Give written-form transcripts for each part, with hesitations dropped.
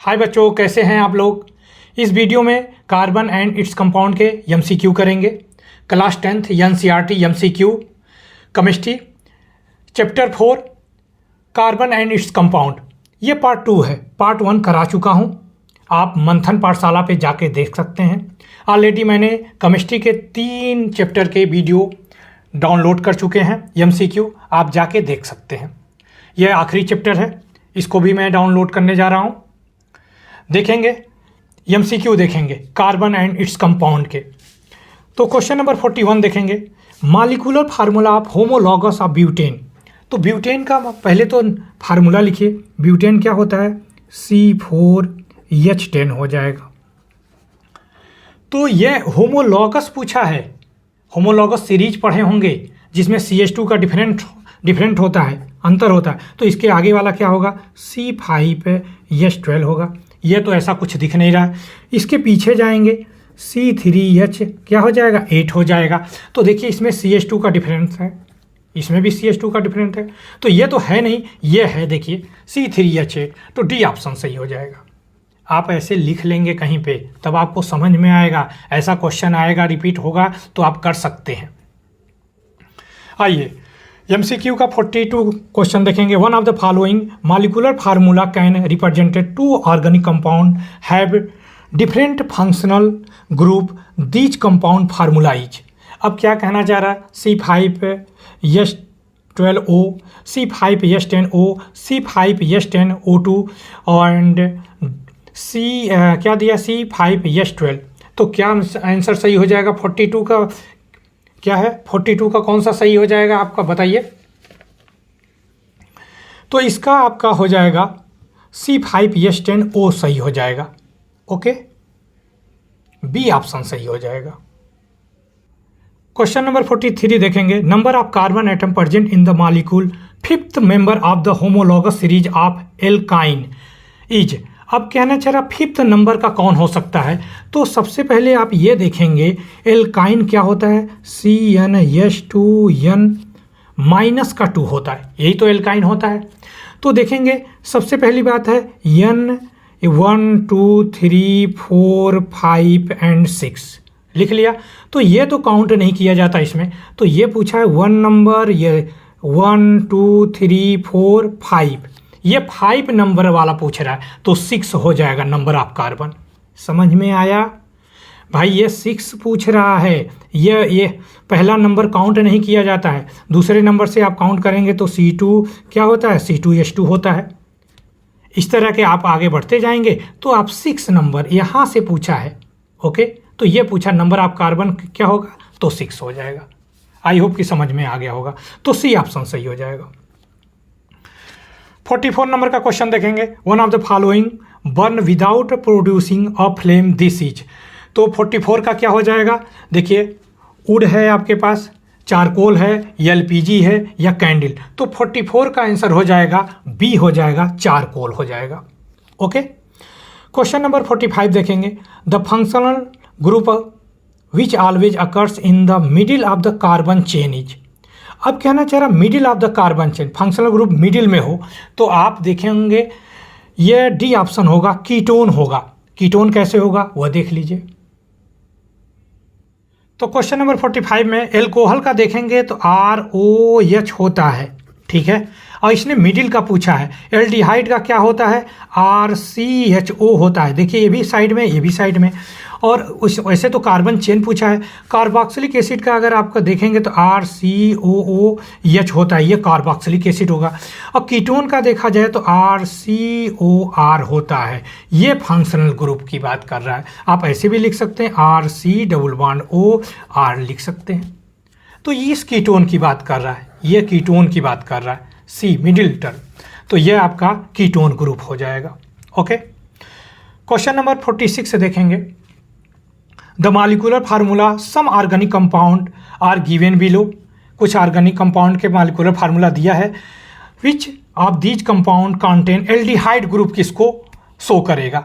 हाय बच्चों, कैसे हैं आप लोग। इस वीडियो में कार्बन एंड इट्स कंपाउंड के एमसीक्यू करेंगे। Class 10th NCERT MCQ chemistry chapter 4 carbon and its compound. ये पार्ट 2 है। पार्ट 1 करा चुका हूँ, आप मंथन पाठशाला पे जाके देख सकते हैं। ऑलरेडी मैंने केमिस्ट्री के 3 चैप्टर के वीडियो डाउनलोड कर चुके हैं एमसीक्यू, आप जाके देख सकते हैं। यह आखिरी चैप्टर है, इसको भी मैं डाउनलोड करने जा रहा हूँ। देखेंगे एमसीक्यू, देखेंगे कार्बन एंड इट्स कंपाउंड के। तो क्वेश्चन नंबर 41 देखेंगे, molecular formula of homologous of butane. तो ब्यूटेन का पहले तो फार्मूला लिखिए। ब्यूटेन क्या होता है, C4H10 हो जाएगा। तो ये होमोलॉगस पूछा है, होमोलॉगस सीरीज पढ़े होंगे जिसमें CH2 का डिफरेंट होता है, अंतर होता है। तो इसके आगे वाला क्या होगा, C5H12 होगा। ये तो ऐसा कुछ दिख नहीं रहा है। इसके पीछे जाएंगे, C3H क्या हो जाएगा, 8 हो जाएगा। तो देखिए इसमें CH2 का डिफरेंस है, इसमें भी CH2 का डिफरेंट है। तो ये तो है नहीं, ये है, देखिए C3H8। तो डी ऑप्शन सही हो जाएगा। आप ऐसे लिख लेंगे कहीं पे, तब आपको समझ में आएगा। ऐसा क्वेश्चन आएगा, रिपीट होगा तो आप कर सकते हैं। आइए एमसीक्यू का 42 क्वेश्चन देखेंगे। One of the following molecular formula can represented 2 organic compound have different functional group, these compound formula is. अब क्या कहना चाह रहा है, C5H12O, C5H10O, C5H10O2 एंड क्या दिया, C5H12। तो क्या आंसर सही हो जाएगा 42 का, क्या है 42 का कौन सा सही हो जाएगा आपका, बताइए। तो इसका आपका हो जाएगा C5H10O सही हो जाएगा। ओके, बी ऑप्शन सही हो जाएगा। क्वेश्चन नंबर 43 देखेंगे, number of carbon atom present in the molecule fifth member of the homologous series of alkyne is. अब कहना चाह रहा फिफ्थ नंबर का कौन हो सकता है। तो सबसे पहले आप ये देखेंगे एल्काइन क्या होता है, CnH2n माइनस का 2 होता है, यही तो एल्काइन होता है। तो देखेंगे सबसे पहली बात है N 1 2 3 4 5 एंड 6 लिख लिया। तो ये तो काउंट नहीं किया जाता इसमें। तो ये पूछा है 1 नंबर, ये 1 2 3 4 5, ये 5 नंबर वाला पूछ रहा है, तो 6 हो जाएगा नंबर ऑफ कार्बन। समझ में आया भाई, ये 6 पूछ रहा है। ये पहला नंबर काउंट नहीं किया जाता है, दूसरे नंबर से आप काउंट करेंगे तो C2 क्या होता है, C2H2 होता है। इस तरह के आप आगे बढ़ते जाएंगे तो आप 6 नंबर यहाँ से पूछा है। ओके, तो ये पूछा नंबर ऑफ कार्बन क्या होगा, तो 6 हो जाएगा। आई होप कि समझ में आ गया होगा। तो सी ऑप्शन सही हो जाएगा। 44 नंबर का क्वेश्चन देखेंगे, one of the following burn without producing a flame this is. तो 44 का क्या हो जाएगा, देखिए वुड है आपके पास, चारकोल है, LPG है या कैंडल। तो 44 का आंसर हो जाएगा बी हो जाएगा, चारकोल हो जाएगा। ओके, क्वेश्चन नंबर 45 देखेंगे, the functional group which always occurs in the middle of the carbon chain is. अब कहना चाह रहा middle of the carbon chain, functional group middle में हो, तो आप देखेंगे ये डी ऑप्शन होगा, कीटोन होगा। कीटोन कैसे होगा वह देख लीजिए। तो क्वेश्चन नंबर 45 में एल्कोहल का देखेंगे तो ROH होता है, ठीक है, और इसने मिडिल का पूछा है। एल्डिहाइड का क्या होता है, RCHO होता है। देखिए ये भी साइड में, ये भी साइड में। और वैसे तो कार्बन चेन पूछा है। कार्बोक्सिलिक एसिड का अगर आपका देखेंगे तो RCOOH होता है, ये कार्बोक्सिलिक एसिड होगा। और कीटोन का देखा जाए तो RCOR होता है, ये फंक्शनल ग्रुप की बात कर रहा है। आप ऐसे भी लिख सकते हैं, RC+OR लिख सकते हैं। तो ये इस कीटोन की बात कर रहा है, ये कीटोन की बात कर रहा है, सी मिडिल टर्म। तो ये आपका कीटोन ग्रुप हो जाएगा। ओके, क्वेश्चन नंबर 46 से देखेंगे, the molecular formula some organic compound are given below. कुछ ऑर्गेनिक कंपाउंड के मॉलिक्यूलर फार्मूला दिया है, which of these compound contain aldehyde group किसको शो करेगा।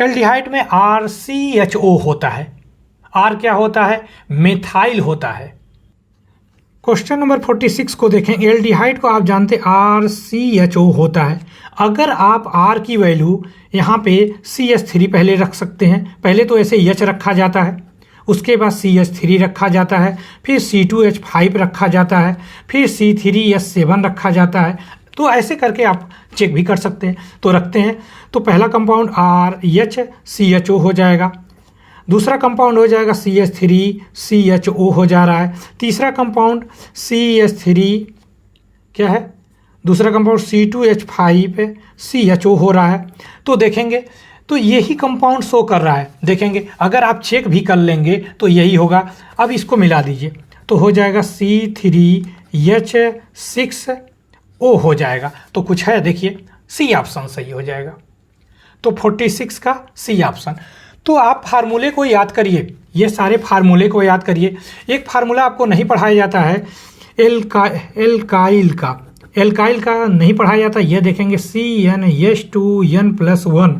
एल्डिहाइड में RCHO होता है, R क्या होता है, मेथाइल होता है। क्वेश्चन नंबर 46 को देखें। एल्डिहाइड को आप जानते RCHO होता है। अगर आप R की वैल्यू यहाँ पे CH3 पहले रख सकते हैं। पहले तो ऐसे H रखा जाता है, उसके बाद CH3 रखा जाता है, फिर C2H5 रखा जाता है, फिर C3H7 रखा जाता है। तो ऐसे करके आप चेक भी कर सकते हैं। तो रखते हैं, तो पहला कंपाउंड RHCHO हो जाएगा, दूसरा कंपाउंड हो जाएगा CH3CHO हो जा रहा है, तीसरा कंपाउंड CH3 क्या है, दूसरा कंपाउंड C2H5CHO हो रहा है। तो देखेंगे तो यही कंपाउंड शो कर रहा है। देखेंगे अगर आप चेक भी कर लेंगे तो यही होगा। अब इसको मिला दीजिए तो हो जाएगा C3H6O हो जाएगा। तो कुछ है, देखिए सी ऑप्शन सही हो जाएगा। तो 46 का सी ऑप्शन। तो आप फार्मूले को याद करिए, ये सारे फार्मूले को याद करिए। एक फार्मूला आपको नहीं पढ़ाया जाता है एल्काइल का नहीं पढ़ाया जाता। ये देखेंगे CnH2n+1,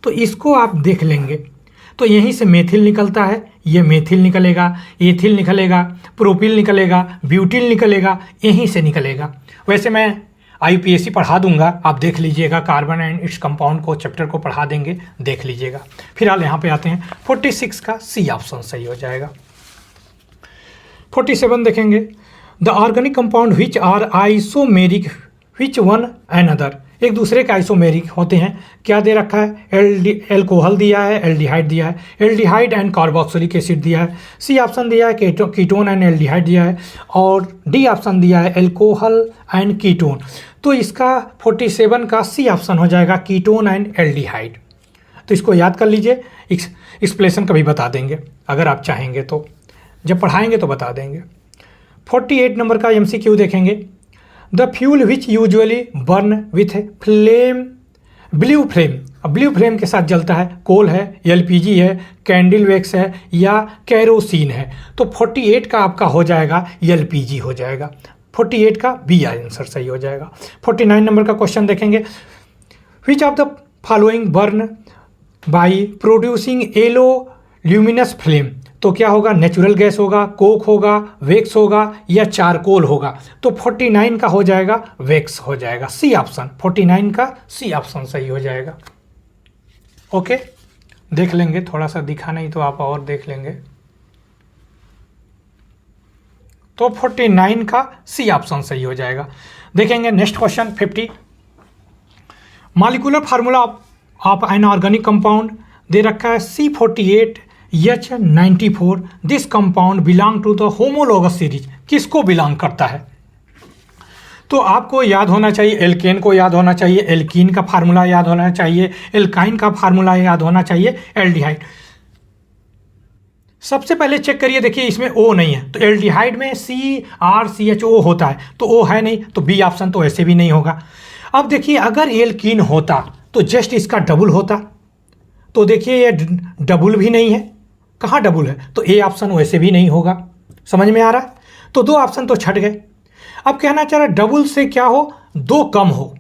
तो इसको आप देख लेंगे। तो यहीं से मेथिल निकलता है, ये मेथिल निकलेगा, एथिल निकलेगा, प्रोपिल निकलेगा, ब्यूटिल निकलेगा, यहीं से निकलेगा। वैसे मैं IUPAC पढ़ा दूंगा, आप देख लीजिएगा। कार्बन एंड इट्स कंपाउंड को चैप्टर को पढ़ा देंगे, देख लीजिएगा। फिलहाल यहाँ पे आते हैं, 46 का सी ऑप्शन सही हो जाएगा। 47 देखेंगे। The organic compound which are isomeric which one another, एक दूसरे के आइसोमेरिक होते हैं। क्या दे रखा है, एल्कोहल दिया है, एल्डिहाइड दिया है, एल्डिहाइड एंड कार्बोक्सिलिक एसिड दिया है, सी ऑप्शन दिया है कीटोन एंड एल्डिहाइड दिया है, और डी ऑप्शन दिया है एल्कोहल एंड कीटोन। तो इसका 47 का सी ऑप्शन हो जाएगा कीटोन एंड एल्डिहाइड। तो इसको याद कर लीजिए, एक्सप्लेनेशन कभी बता देंगे अगर आप चाहेंगे तो, जब पढ़ाएंगे तो बता देंगे। 48 नंबर का MCQ देखेंगे। The fuel which usually burn with flame blue flame, blue flame के साथ जलता है, कोल है, LPG है, कैंडल वैक्स है या कैरोसिन है। तो 48 का आपका हो जाएगा LPG हो जाएगा। 48 का बी आंसर सही हो जाएगा। 49 नंबर का क्वेश्चन देखेंगे। Which of the following burn by producing yellow luminous flame, तो क्या होगा, नेचुरल गैस होगा, कोक होगा, वैक्स होगा या चारकोल होगा। तो 49 का हो जाएगा वैक्स हो जाएगा, सी ऑप्शन। 49 का सी ऑप्शन सही हो जाएगा। ओके, देख लेंगे, थोड़ा सा दिखा नहीं तो आप और देख लेंगे। तो 49 का सी ऑप्शन सही हो जाएगा। देखेंगे next question 50। Molecular formula of an organic compound दे रखा है C48H94। This compound belong to the homologous series, किसको बिलोंग करता है। तो आपको याद होना चाहिए, एल्केन को याद होना चाहिए, एल्कीन का फार्मूला याद होना चाहिए, एल्काइन का फार्मूला याद होना चाहिए, एल्डिहाइड। सबसे पहले चेक करिए, देखिए इसमें O नहीं है, तो एल्डिहाइड में CRCHO होता है, तो O है नहीं, तो बी ऑप्शन तो ऐसे भी नहीं होगा। अब देखिए अगर एल्कीन होता तो जस्ट इसका डबल होता, तो देखिए ये डबल भी नहीं है, कहाँ डबल है, तो ए ऑप्शन वैसे भी नहीं होगा। समझ में आ रहा है, तो दो ऑप्शन तो छट गए। अब कहना चाह रहा है डबल से क्या हो, दो कम हो,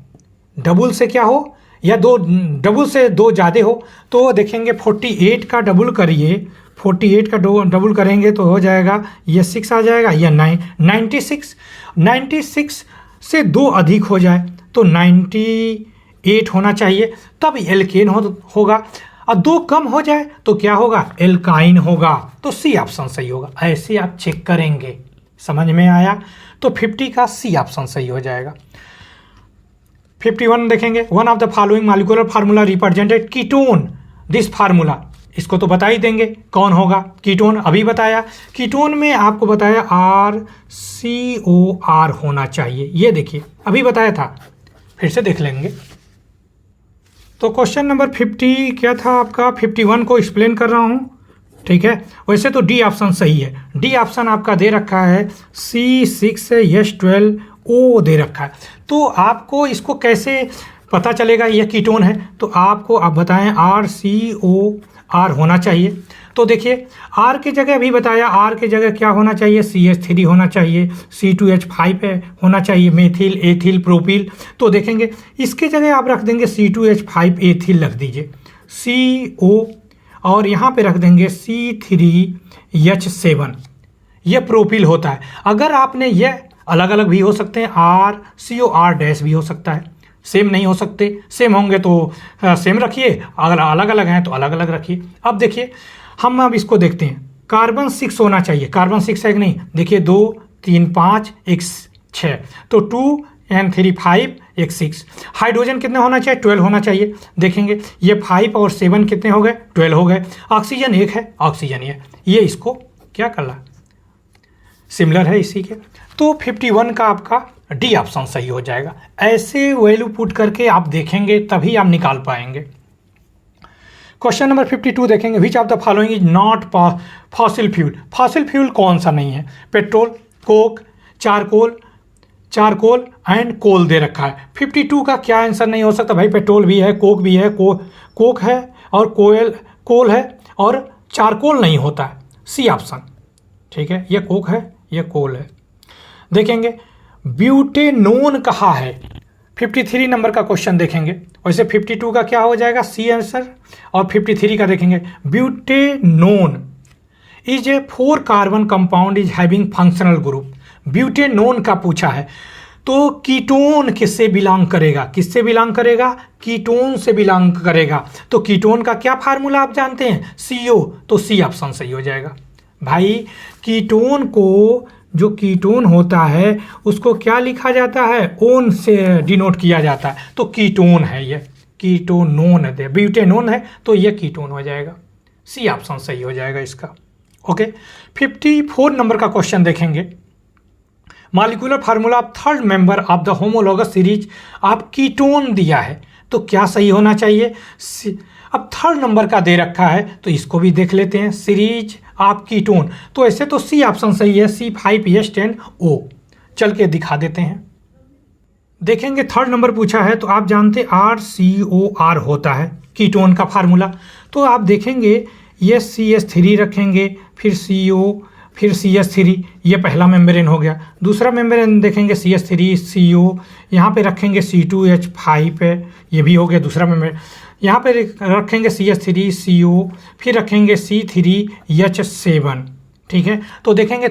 डबल से क्या हो या दो, डबल से दो ज़्यादा हो। तो देखेंगे 48 का डबल करिए, 48 का डबल करेंगे तो हो जाएगा ये 6 आ जाएगा या 96 से दो अधिक हो जाए तो 98 होना चाहिए, तब एल्केन होगा। और दो कम हो जाए तो क्या होगा, एल्काइन होगा। तो सी ऑप्शन सही होगा। ऐसे आप चेक करेंगे, समझ में आया। तो 50 का सी ऑप्शन सही हो जाएगा। 51 देखेंगे। One of the following molecular formula represented ketone, this formula, इसको तो बता ही देंगे कौन होगा कीटोन, अभी बताया। कीटोन में आपको बताया RCOR होना चाहिए, ये देखिए अभी बताया था, फिर से देख लेंगे। तो क्वेश्चन नंबर 50 क्या था आपका, 51 को एक्सप्लेन कर रहा हूँ, ठीक है। वैसे तो डी ऑप्शन सही है, डी ऑप्शन आपका दे रखा है C6H12O दे रखा है। तो आपको इसको कैसे पता चलेगा ये कीटोन है, तो आपको आप बताएं RCOR होना चाहिए। तो देखिए R की जगह अभी बताया, R की जगह क्या होना चाहिए, CH3 होना चाहिए, C2H5 होना चाहिए, मेथिल, एथिल, प्रोपिल। तो देखेंगे इसके जगह आप रख देंगे C2H5 एथिल रख दीजिए, CO, और यहाँ पे रख देंगे C3H7, ये प्रोपिल होता है। अगर आपने ये अलग अलग भी हो सकते हैं, RCOR- भी हो सकता है, सेम नहीं हो सकते। सेम होंगे तो सेम रखिए, अगर अलग अलग हैं तो अलग अलग रखिए। अब देखिए हम अब इसको देखते हैं। कार्बन 6 होना चाहिए, कार्बन 6 है कि नहीं? देखिए 2 3 5 1 6, तो 2 and 3 5 1 6। हाइड्रोजन कितने होना चाहिए? 12 होना चाहिए। देखेंगे ये 5 और 7 कितने हो गए? 12 हो गए। ऑक्सीजन 1 है, ऑक्सीजन ये इसको क्या कर रहा, सिमिलर है इसी के। तो 51 का आपका डी ऑप्शन सही हो जाएगा। ऐसे वैल्यू पुट करके आप देखेंगे तभी आप निकाल पाएंगे। क्वेश्चन नंबर 52 देखेंगे। Which of the following is not fossil fuel? Fossil fuel कौन सा नहीं है? Petrol, coke, charcoal and coal दे रखा है। 52 का क्या आंसर नहीं हो सकता भाई? पेट्रोल भी है, कोक भी है, कोक है और कोल है और चारकोल नहीं होता है। सी ऑप्शन, ठीक है, ये कोक है, ये कोल है। देखेंगे ब्यूटेनोन कहाँ है? 53 नंबर का क्वेश्चन देखेंगे। वैसे 52 का क्या हो जाएगा? C answer. और 53 का देखेंगे। Butanone is a 4 carbon compound is having functional group. Butanone का पूछा है तो कीटोन किससे बिलोंग करेगा? किससे बिलोंग करेगा? कीटोन से बिलोंग करेगा। तो कीटोन का क्या फार्मूला आप जानते हैं? CO। तो सी ऑप्शन सही हो जाएगा भाई। कीटोन को, जो कीटोन होता है उसको क्या लिखा जाता है? ओन से डिनोट किया जाता है। तो कीटोन है ये, कीटोनोन है, ब्यूटेनोन है तो ये कीटोन हो जाएगा। सी ऑप्शन सही हो जाएगा इसका। ओके, 54 नंबर का क्वेश्चन देखेंगे। Molecular formula of third member of the homologous series आप कीटोन दिया है तो क्या सही होना चाहिए? अब थर्ड नंबर का दे रखा है तो इसको भी देख लेते हैं। सीरीज ऑफ कीटोन, तो ऐसे तो सी ऑप्शन सही है, C5H10O। चल के दिखा देते हैं। देखेंगे थर्ड नंबर पूछा है तो आप जानते RCOR होता है कीटोन का फार्मूला। तो आप देखेंगे ये CH3 रखेंगे, फिर CO, फिर CH3, ये पहला मेम्ब्रेन हो गया। दूसरा मेम्ब्रेन देखेंगे CH3 CO, यहाँ पे रखेंगे C2H5 है, ये भी हो गया दूसरा मेम्ब्रेन। यहाँ पे रखेंगे CH3 CO, फिर रखेंगे C3H7, ठीक है। तो देखेंगे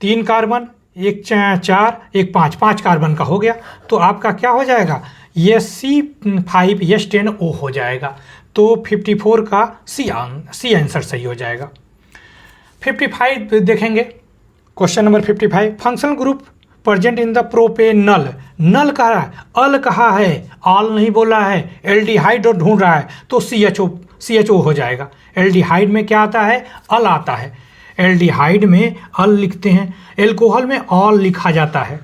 3 कार्बन, 1 4 1 5 कार्बन का हो गया। तो आपका क्या हो जाएगा? ये C5H10O हो जाएगा। तो 54 का सी आंसर सही हो जाएगा। 55 देखेंगे। Question number 55, functional group present in the propanal. नल कहा है, अल कहा है, आल नहीं बोला है, एल्डिहाइड ढूंढ रहा है तो CHO हो जाएगा। एल्डिहाइड में क्या आता है? अल आता है। एल्डिहाइड में अल लिखते हैं, एल्कोहल में ऑल लिखा जाता है।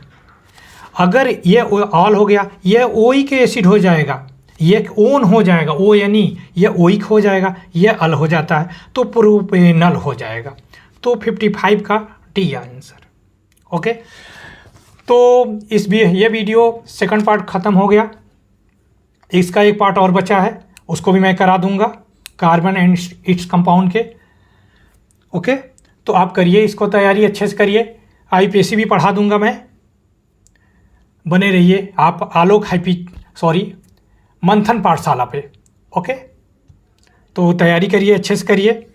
अगर ये ऑल हो गया, ये ओइक एसिड हो जाएगा, ये ओन हो जाएगा, ONE, ये ओइक हो जाएगा, ये अल हो जाता है तो प्रोपेनल हो जाएगा। तो 55 का डी आंसर। ओके, तो ये वीडियो सेकंड पार्ट ख़त्म हो गया। इसका एक पार्ट और बचा है, उसको भी मैं करा दूंगा, कार्बन एंड इट्स कंपाउंड के। ओके, तो आप करिए इसको, तैयारी अच्छे से करिए। IPSC भी पढ़ा दूंगा मैं, बने रहिए आप आलोक मंथन पाठशाला पे। ओके, तो तैयारी करिए, अच्छे से करिए।